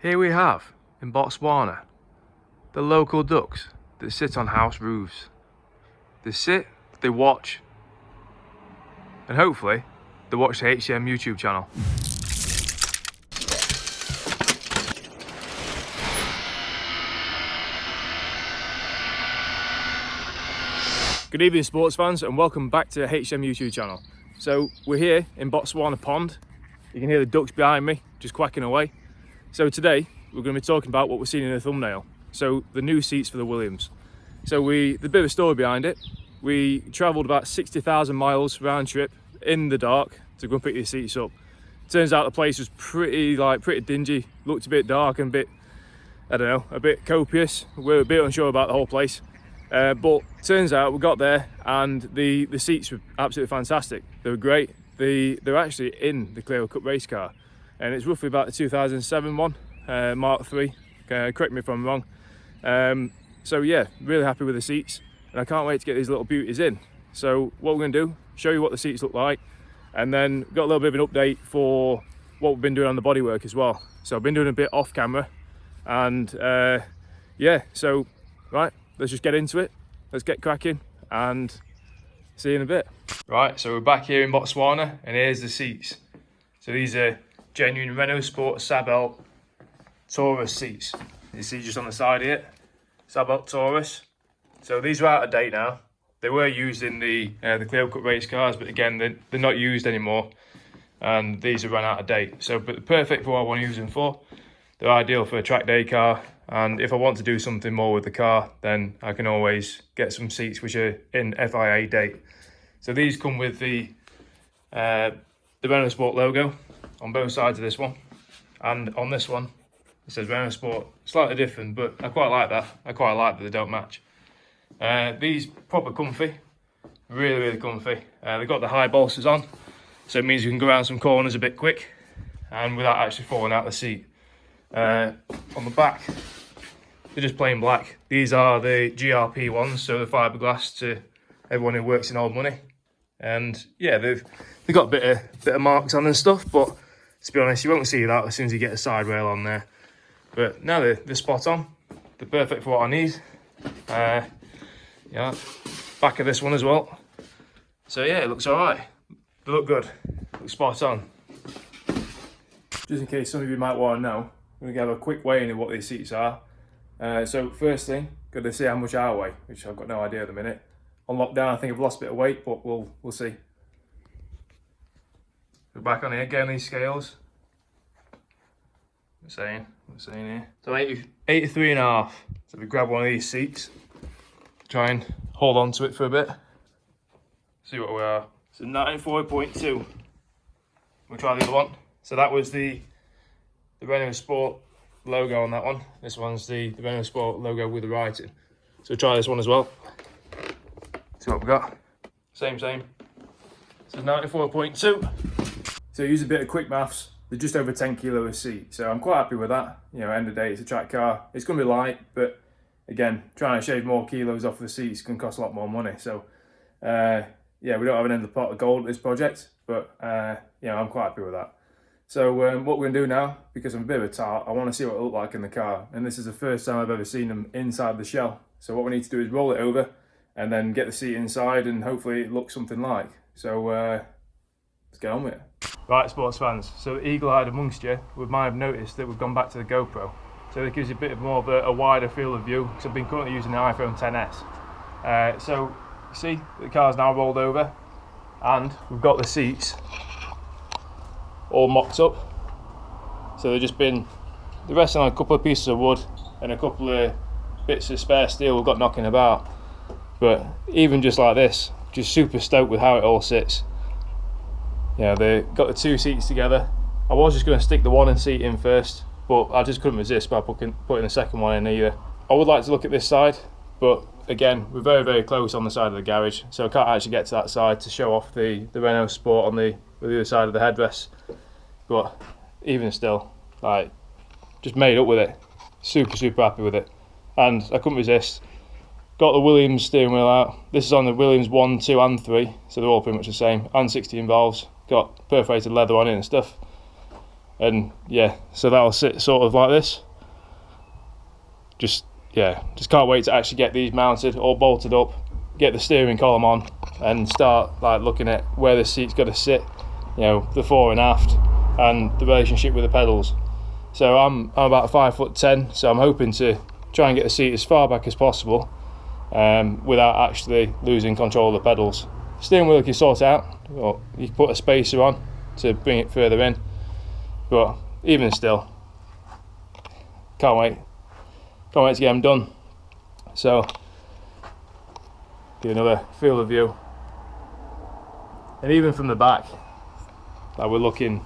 Here we have, in Botswana, the local ducks that sit on house roofs. They sit, they watch, and hopefully they watch the HM YouTube channel. Good evening, sports fans, and welcome back to the HM YouTube channel. So we're here in Botswana Pond. You can hear the ducks behind me just quacking away. So today we're going to be talking about what we're seeing in the thumbnail. So the new seats for the Williams. So there's a bit of a story behind it. We travelled about 60,000 miles round trip in the dark to go and pick these seats up. Turns out the place was pretty dingy, looked a bit dark and a bit copious. We're a bit unsure about the whole place. But turns out we got there and the seats were absolutely fantastic. They were great. They're actually in the Clio Cup race car, and it's roughly about the 2007 one, Mark III. Correct me if I'm wrong. So yeah, really happy with the seats, and I can't wait to get these little beauties in. So what we're going to do, show you what the seats look like, and then got a little bit of an update for what we've been doing on the bodywork as well. So I've been doing a bit off camera, and yeah, so right, let's just get into it. Let's get cracking and see you in a bit. Right, so we're back here in Botswana, and here's the seats. So these are genuine Renault Sport Sabelt Taurus seats. You see just on the side here, Sabelt Taurus. So these are out of date now. They were used in the Clio Cup race cars, but again, they're not used anymore, and these have run out of date. So, but they're perfect for what I want to use them for. They're ideal for a track day car, and if I want to do something more with the car, then I can always get some seats which are in FIA date. So these come with the Renault Sport logo on both sides of this one, and on this one it says Renault Sport. Slightly different, but I quite like that. I quite like that they don't match. These proper comfy, really comfy. They've got the high bolsters on, so it means you can go around some corners a bit quick and without actually falling out the seat. On the back, they're just plain black. These are the GRP ones, so the fiberglass to everyone who works in old money. And yeah, they've got a bit of marks on and stuff, but to be honest, you won't see that as soon as you get a side rail on there. But now they're spot on. They're perfect for what I need. Yeah, back of this one as well. So yeah, it looks all right. They look good. Look spot on. Just in case some of you might want to know, I'm going to give a quick weigh-in of what these seats are. So first thing, got to see how much I weigh, which I've got no idea at the minute. On lockdown, I think I've lost a bit of weight, but we'll see. We're back on here, getting these scales. What's saying here? So 83.5. So we grab one of these seats, try and hold on to it for a bit. See what we are. So 94.2. We'll try the other one. So that was the Renault Sport logo on that one. This one's the Renault Sport logo with the writing. So try this one as well. See what we got. Same. So 94.2. So use a bit of quick maths. They're just over 10 kilo a seat. So I'm quite happy with that. You know, end of the day, it's a track car. It's going to be light, but again, trying to shave more kilos off the seats can cost a lot more money. So yeah, we don't have an end of the pot of gold at this project, but yeah, I'm quite happy with that. So what we're going to do now, because I'm a bit of a tart, I want to see what it look like in the car. And this is the first time I've ever seen them inside the shell. So what we need to do is roll it over and then get the seat inside, and hopefully it looks something like. So let's get on with it. Right, sports fans, so eagle-eyed amongst you might have noticed that we've gone back to the GoPro. So it gives you a bit more of a wider field of view, because I've been currently using the iPhone XS. So you see, the car's now rolled over, and we've got the seats all mocked up. So they've just been resting on a couple of pieces of wood and a couple of bits of spare steel we've got knocking about. But even just like this, just super stoked with how it all sits. You know, they got the two seats together. I was just going to stick the one seat in first, but I just couldn't resist by putting the second one in either. I would like to look at this side, but again, we're very close on the side of the garage, so I can't actually get to that side to show off the Renault Sport on the other side of the headrest. But even still, like, just made up with it. Super happy with it, and I couldn't resist. Got the Williams steering wheel out. This is on the Williams 1, 2 and 3, so they're all pretty much the same, and 16 valves. Got perforated leather on it and stuff. And yeah, so that'll sit sort of like this. Just can't wait to actually get these mounted, all bolted up, get the steering column on, and start like looking at where the seat's got to sit, you know, the fore and aft, and the relationship with the pedals. So I'm about 5'10", so I'm hoping to try and get the seat as far back as possible, without actually losing control of the pedals. Steering wheel you can sort out, or you can put a spacer on to bring it further in, but even still, can't wait to get them done. So give another field of view, and even from the back, like we're looking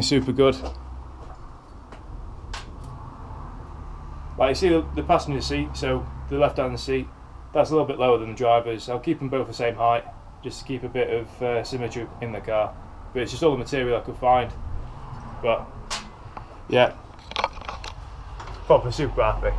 super good. Like you see the passenger seat, so the left hand seat, that's a little bit lower than the driver's. I'll keep them both the same height just to keep a bit of symmetry in the car, but it's just all the material I could find. But yeah, proper super happy.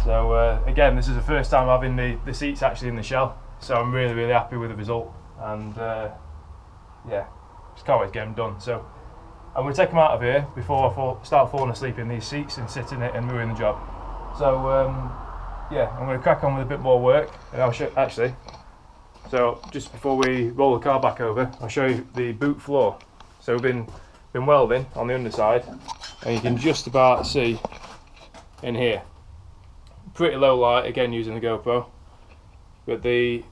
So again, this is the first time having the seats actually in the shell, so I'm really happy with the result, and yeah, just can't wait to get them done. So I'm going to take them out of here before I start falling asleep in these seats and sit in it and ruin the job. So yeah, I'm going to crack on with a bit more work, and I'll show actually. So just before we roll the car back over, I'll show you the boot floor. So we've been welding on the underside, and you can just about see in here. Pretty low light, again using the GoPro, but the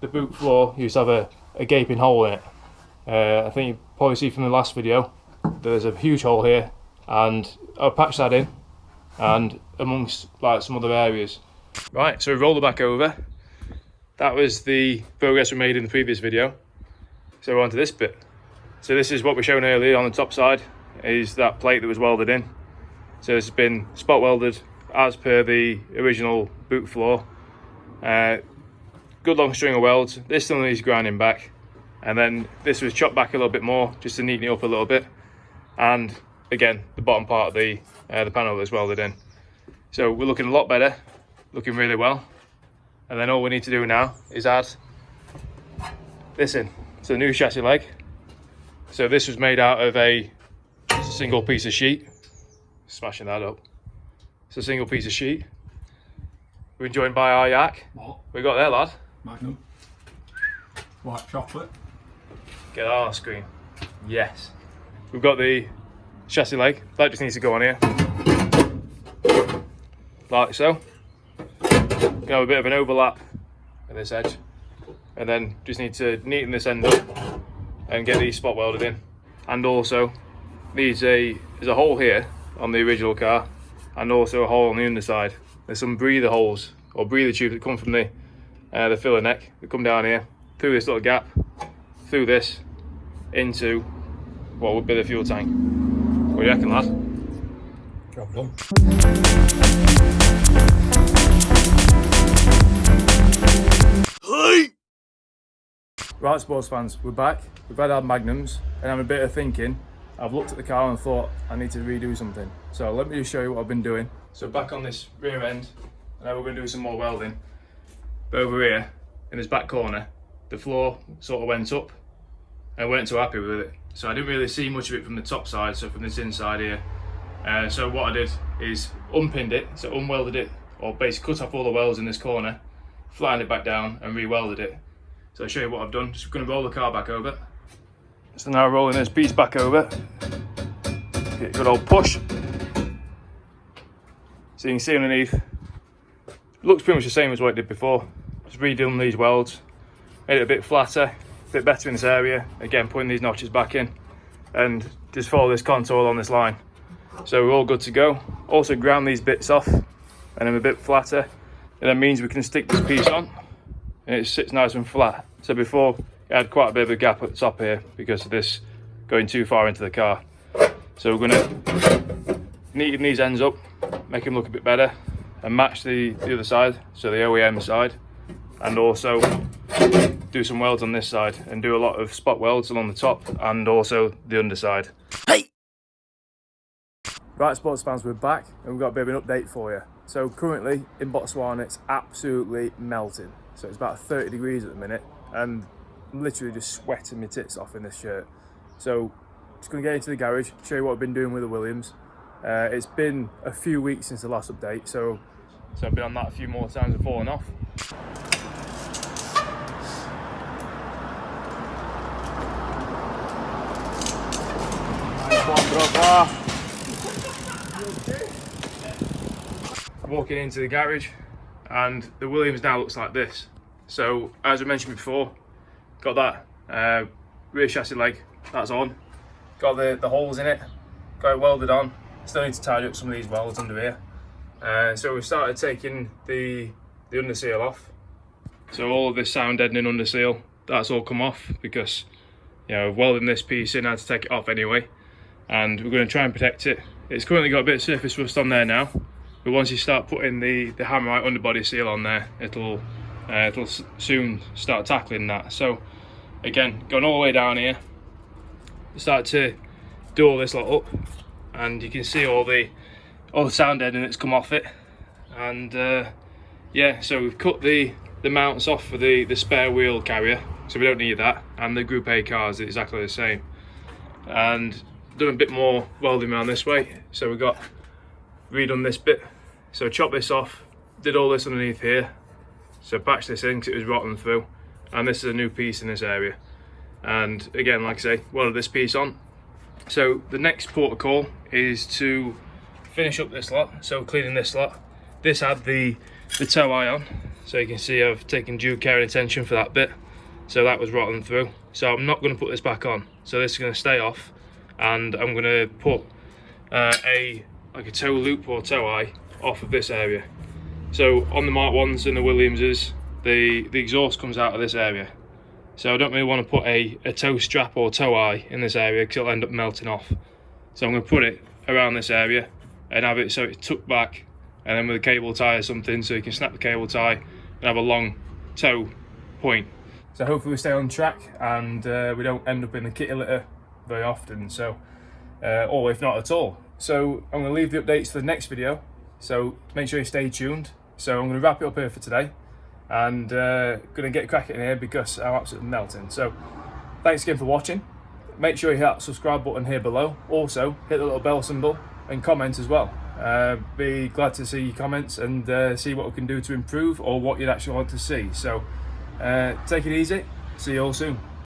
boot floor used to have a gaping hole in it. I think you probably see from the last video, there's a huge hole here, and I'll patch that in, and amongst like some other areas. Right, so we rolled it back over. That was the progress we made in the previous video. So we're on to this bit. So this is what we shown earlier on the top side, is that plate that was welded in. So this has been spot welded as per the original boot floor. Good long string of welds. This still needs grinding back, and then this was chopped back a little bit more just to neaten it up a little bit. And again, the bottom part of the panel is welded in. So we're looking a lot better, looking really well. And then all we need to do now is add this in. So the new chassis leg. So this was made out of just a single piece of sheet. Smashing that up. It's a single piece of sheet. We're joined by our yak. What? We got there, lad. Magnum. White chocolate. Get that on screen. Yes. We've got the chassis leg. That just needs to go on here. Like so. Gonna have a bit of an overlap at this edge. And then just need to neaten this end up and get these spot welded in. And also, there's a hole here on the original car, and also a hole on the underside. There's some breather holes, or breather tubes that come from the filler neck, that come down here, through this little gap, through this, into what would be the fuel tank. What do you reckon, lad? Job done. Right, sports fans, we're back. We've had our Magnums, and I'm a bit of thinking. I've looked at the car and thought I need to redo something. So let me just show you what I've been doing. So back on this rear end, and now we're going to do some more welding. But over here, in this back corner, the floor sort of went up, and I weren't too happy with it. So I didn't really see much of it from the top side, so from this inside here. So what I did is unpinned it, so unwelded it, or basically cut off all the welds in this corner, flattened it back down and re-welded it. So I'll show you what I've done. Just going to roll the car back over. So now rolling this piece back over. Get a good old push. So you can see underneath, looks pretty much the same as what it did before. Just redone these welds, made it a bit flatter, a bit better in this area. Again, putting these notches back in, and just follow this contour on this line. So we're all good to go. Also ground these bits off, and then a bit flatter. And that means we can stick this piece on, and it sits nice and flat. So before, it had quite a bit of a gap at the top here because of this going too far into the car. So we're going to neaten these ends up, make them look a bit better, and match the other side, so the OEM side, and also do some welds on this side, and do a lot of spot welds along the top and also the underside. Hey! Right, sports fans, we're back, and we've got a bit of an update for you. So currently in Botswana, it's absolutely melting. So it's about 30 degrees at the minute, and I'm literally just sweating my tits off in this shirt. So just going to get into the garage, show you what I've been doing with the Williams. It's been a few weeks since the last update, so I've been on that a few more times and fallen off. Walking into the garage, and the Williams now looks like this. So as I mentioned before, got that rear chassis leg, that's on. Got the holes in it, got it welded on. Still need to tidy up some of these welds under here. So we've started taking the underseal off. So all of this sound deadening underseal, that's all come off because, you know, welding this piece in, I had to take it off anyway. And we're going to try and protect it. It's currently got a bit of surface rust on there now, but once you start putting the Hammerite underbody seal on there, it'll soon start tackling that. So again, going all the way down here, start to do all this lot up, and you can see all the sound deadening that's come off it. And yeah, so we've cut the mounts off for the spare wheel carrier, so we don't need that, and the Group A cars are exactly the same. And done a bit more welding around this way, so we got redone this bit. So chop this off, did all this underneath here, so patched this in because it was rotten through, and this is a new piece in this area. And again, like I say, welded this piece on. So the next port of call is to finish up this lot, so cleaning this lot. This had the toe eye on, so you can see I've taken due care and attention for that bit, so that was rotten through. So I'm not going to put this back on, so this is going to stay off, and I'm going to put a toe loop or toe eye off of this area. So on the Mark 1s and the Williamses, the exhaust comes out of this area, so I don't really want to put a toe strap or toe eye in this area because it'll end up melting off. So I'm going to put it around this area and have it so it's tucked back, and then with a cable tie or something, so you can snap the cable tie and have a long toe point. So hopefully we stay on track and we don't end up in the kitty litter very often, so or if not at all. So I'm going to leave the updates for the next video, so make sure you stay tuned. So I'm going to wrap it up here for today, and going to get cracking here because I'm absolutely melting. So thanks again for watching. Make sure you hit that subscribe button here below. Also hit the little bell symbol and comment as well. Be glad to see your comments and see what we can do to improve or what you'd actually want to see. So take it easy, see you all soon.